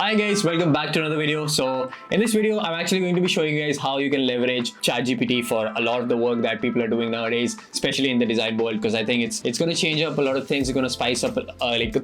Hi guys, welcome back to another video. So in this video, I'm actually going to be showing you guys how you can leverage ChatGPT for a lot of the work that people are doing nowadays, especially in the design world, because I think it's going to change up a lot of things. It's going to spice up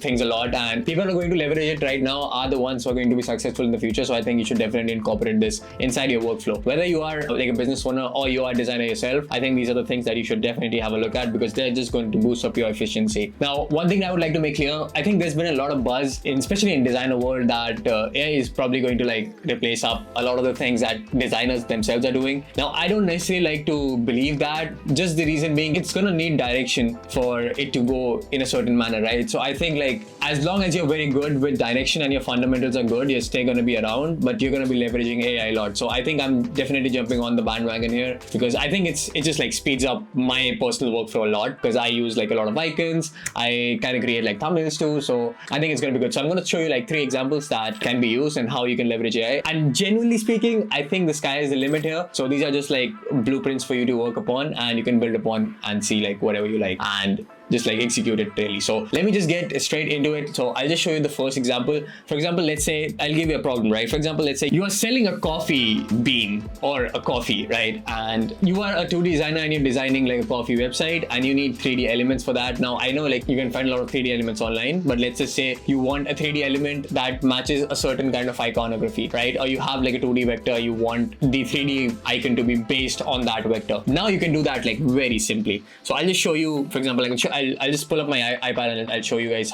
things a lot, and people are going to leverage it right now are the ones who are going to be successful in the future. So I think you should definitely incorporate this inside your workflow. Whether you are like a business owner or you are a designer yourself, I think these are the things that you should definitely have a look at because they're just going to boost up your efficiency. Now, one thing I would like to make clear, I think there's been a lot of buzz, especially in designer world, that AI is probably going to replace up a lot of the things that designers themselves are doing. Now, I don't necessarily like to believe that, just the reason being it's gonna need direction for it to go in a certain manner, right? So I think as long as you're very good with direction and your fundamentals are good, you're still gonna be around, but you're gonna be leveraging AI a lot. So I think I'm definitely jumping on the bandwagon here because I think it just speeds up my personal workflow a lot because I use a lot of icons. I kind of create thumbnails too. So I think it's gonna be good. So I'm gonna show you 3 examples that can be used and how you can leverage AI. And genuinely speaking, I think the sky is the limit here. So these are just blueprints for you to work upon, and you can build upon and see whatever you like and just execute it really. So let me just get straight into it. So I'll just show you the first example. For example, let's say I'll give you a problem, right? For example, let's say you are selling a coffee bean or a coffee, right? And you are a 2D designer and you're designing a coffee website and you need 3D elements for that. Now I know you can find a lot of 3D elements online, but let's just say you want a 3D element that matches a certain kind of iconography, right? Or you have a 2D vector, you want the 3D icon to be based on that vector. Now you can do that very simply. So I'll just show you, for example, I'll just pull up my iPad and I'll show you guys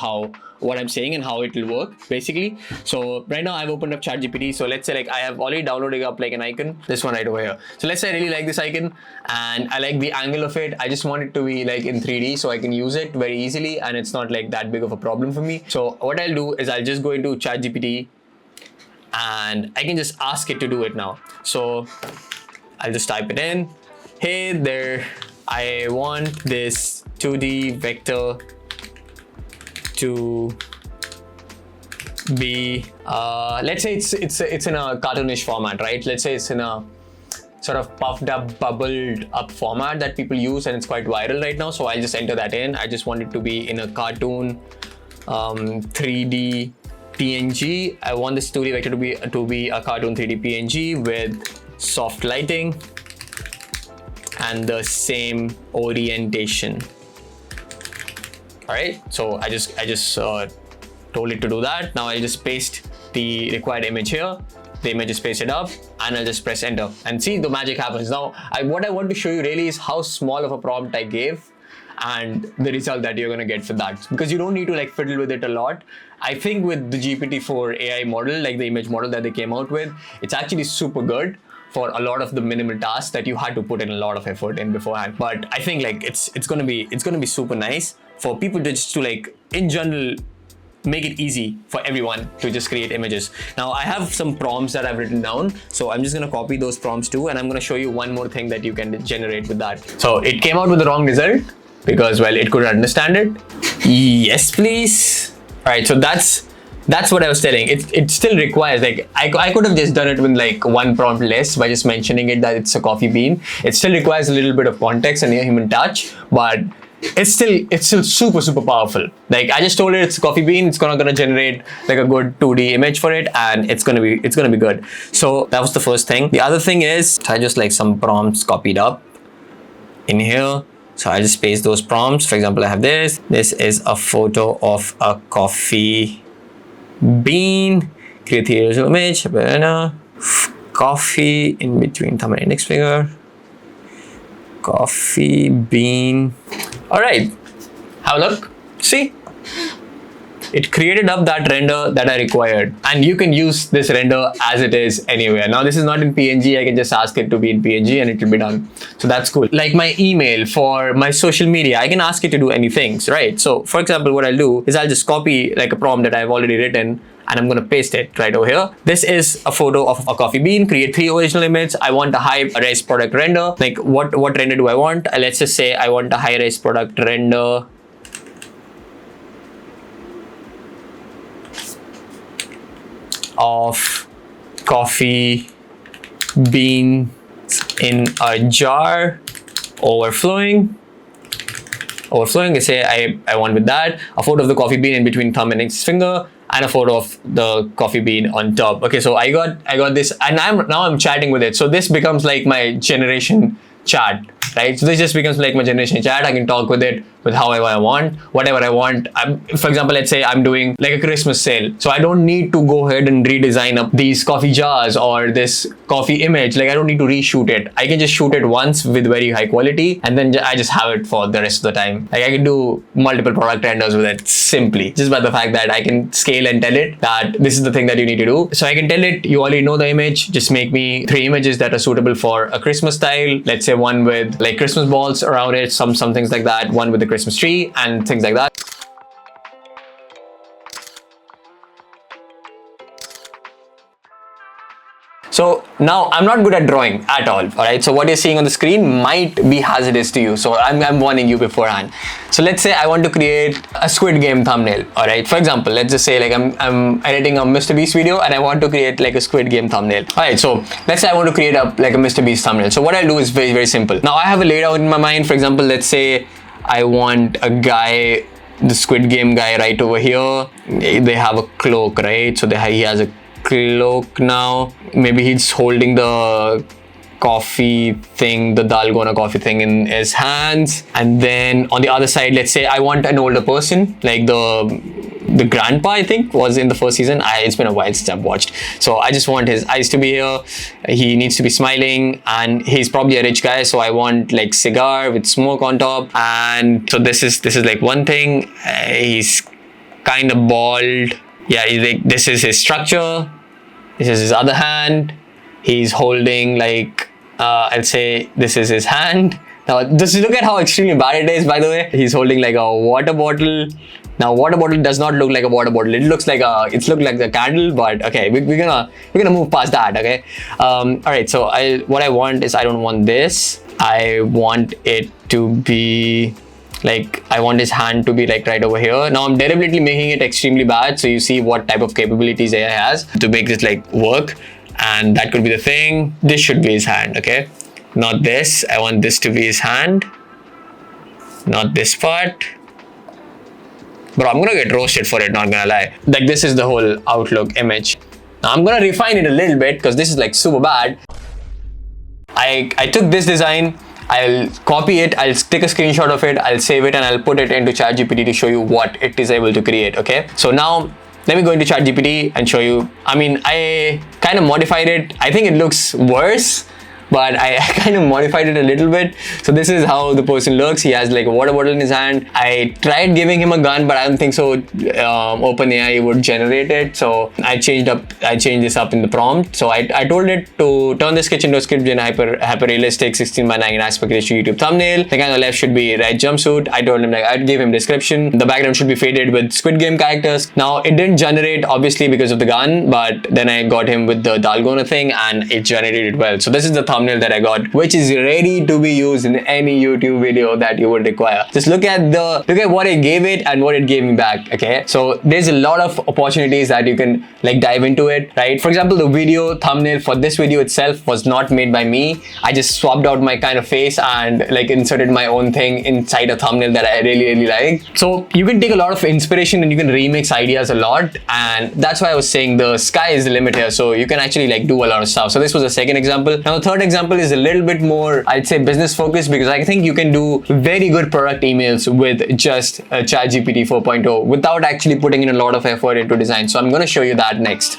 what I'm saying and how it will work basically. So right now I've opened up ChatGPT. So let's say I have already downloaded up an icon, this one right over here. So let's say I really like this icon and I like the angle of it. I just want it to be in 3D so I can use it very easily and it's not that big of a problem for me. So what I'll do is I'll just go into ChatGPT and I can just ask it to do it now. So I'll just type it in. Hey there, I want this 2D vector to be let's say it's in a cartoonish format, right? Let's say it's in a sort of puffed up, bubbled up format that people use and it's quite viral right now. So I'll just enter that in. I just want it to be in a cartoon 3D PNG. I want this 2D vector to be a cartoon 3D PNG with soft lighting and the same orientation. All right, so I just told it to do that. Now I'll just paste the required image here. The image is pasted up and I'll just press enter and see the magic happens. Now what I want to show you really is how small of a prompt I gave and the result that you're gonna get for that, because you don't need to fiddle with it a lot. I think with the GPT-4 AI model, the image model that they came out with, it's actually super good for a lot of the minimal tasks that you had to put in a lot of effort in beforehand. But I think it's gonna be super nice for people to just in general make it easy for everyone to just create images. Now I have some prompts that I've written down, so I'm just gonna copy those prompts too, and I'm gonna show you one more thing that you can generate with that. So it came out with the wrong result because it couldn't understand it. Yes, please. All right, so that's what I was telling. It still requires I could have just done it with one prompt less by just mentioning it that it's a coffee bean. It still requires a little bit of context and a human touch, but it's still super powerful. I just told it it's a coffee bean. It's gonna generate a good 2D image for it, and it's gonna be good. So that was the first thing. The other thing is I just some prompts copied up in here. So I just paste those prompts. For example, I have this. This is a photo of a coffee bean. Create the original image. Banana. Coffee in between thumb and index finger. Coffee bean. All right, have a look. See, it created up that render that I required, and you can use this render as it is anywhere. Now this is not in PNG. I can just ask it to be in PNG and it will be done. So that's cool. My email for my social media, I can ask it to do anything, right? So for example, what I'll do is I'll just copy a prompt that I've already written and I'm gonna paste it right over here. This is a photo of a coffee bean. Create 3 original images. I want a high-res product render. What render do I want? Let's just say I want a high-res product render of coffee beans in a jar, overflowing. I say I want with that a photo of the coffee bean in between thumb and index finger, and a photo of the coffee bean on top. Okay, so I got this, and I'm chatting with it. So this becomes like my generation chat, right? So this just becomes like my generation chat. I can talk with it with however I want, whatever I want. For example, let's say I'm doing like a Christmas sale. So I don't need to go ahead and redesign up these coffee jars or this coffee image. Like I don't need to reshoot it. I can just shoot it once with very high quality, and then I just have it for the rest of the time. Like I can do multiple product renders with it simply, just by the fact that I can scale and tell it that this is the thing that you need to do. So I can tell it, you already know the image, just make me 3 images that are suitable for a Christmas style. Let's say one with like Christmas balls around it, some things like that, one with the Christmas tree and things like that. So now I'm not good at drawing at all right? So what you're seeing on the screen might be hazardous to you. So I'm warning you beforehand. So let's say I want to create a Squid Game thumbnail, all right? For example, let's just say like I'm editing a Mr. Beast video and I want to create like a Squid Game thumbnail. All right, so let's say I want to create like a Mr. Beast thumbnail. So what I'll do is very, very simple. Now I have a laid out in my mind. For example, let's say I want a guy, the Squid Game guy right over here. They have a cloak, right? So he has a cloak now. Maybe he's holding the coffee thing, the dalgona coffee thing in his hands. And then on the other side, let's say I want an older person, like the grandpa, I think, was in the first season. It's been a while since I've watched. So I just want his eyes to be here. He needs to be smiling, and he's probably a rich guy. So I want like cigar with smoke on top. And so this is like one thing. He's kind of bald. Yeah, this is his structure. This is his other hand. He's holding like, I'll say this is his hand. Now, just look at how extremely bad it is, by the way. He's holding like a water bottle. Now, water bottle does not look like a water bottle. It looks like a candle, but okay, we're gonna move past that, okay? All right, so what I want is, I don't want this. I want it to be like, I want his hand to be like right over here. Now I'm deliberately making it extremely bad, so you see what type of capabilities AI has to make this like work. And that could be the thing. This should be his hand, okay? Not this. I want this to be his hand. Not this part. Bro, I'm gonna get roasted for it, not gonna lie. Like, this is the whole Outlook image. Now I'm gonna refine it a little bit because this is like super bad. I took this design, I'll copy it, I'll take a screenshot of it, I'll save it, and I'll put it into ChatGPT to show you what it is able to create, okay? So now, let me go into ChatGPT and show you. I mean, I kind of modified it. I think it looks worse, but I kind of modified it a little bit. So this is how the person looks. He has like a water bottle in his hand. I tried giving him a gun, but I don't think so OpenAI would generate it. So I changed this up in the prompt. So I told it to turn this sketch into a script in hyper realistic 16:9 aspect ratio YouTube thumbnail. The guy on the left should be red jumpsuit. I told him, like, I'd give him description. The background should be faded with Squid Game characters. Now it didn't generate obviously because of the gun, but then I got him with the dalgona thing and it generated it well. So this is the thumbnail that I got, which is ready to be used in any YouTube video that you would require. Just look at what I gave it and what it gave me back. Okay, so there's a lot of opportunities that you can like dive into it, right? For example, the video thumbnail for this video itself was not made by me. I just swapped out my kind of face and like inserted my own thing inside a thumbnail that I really like. So you can take a lot of inspiration and you can remix ideas a lot, and that's why I was saying the sky is the limit here. So you can actually like do a lot of stuff. So this was the second example. Now the third example is a little bit more, I'd say, business focused, because I think you can do very good product emails with just ChatGPT 4.0 without actually putting in a lot of effort into design. So I'm going to show you that next.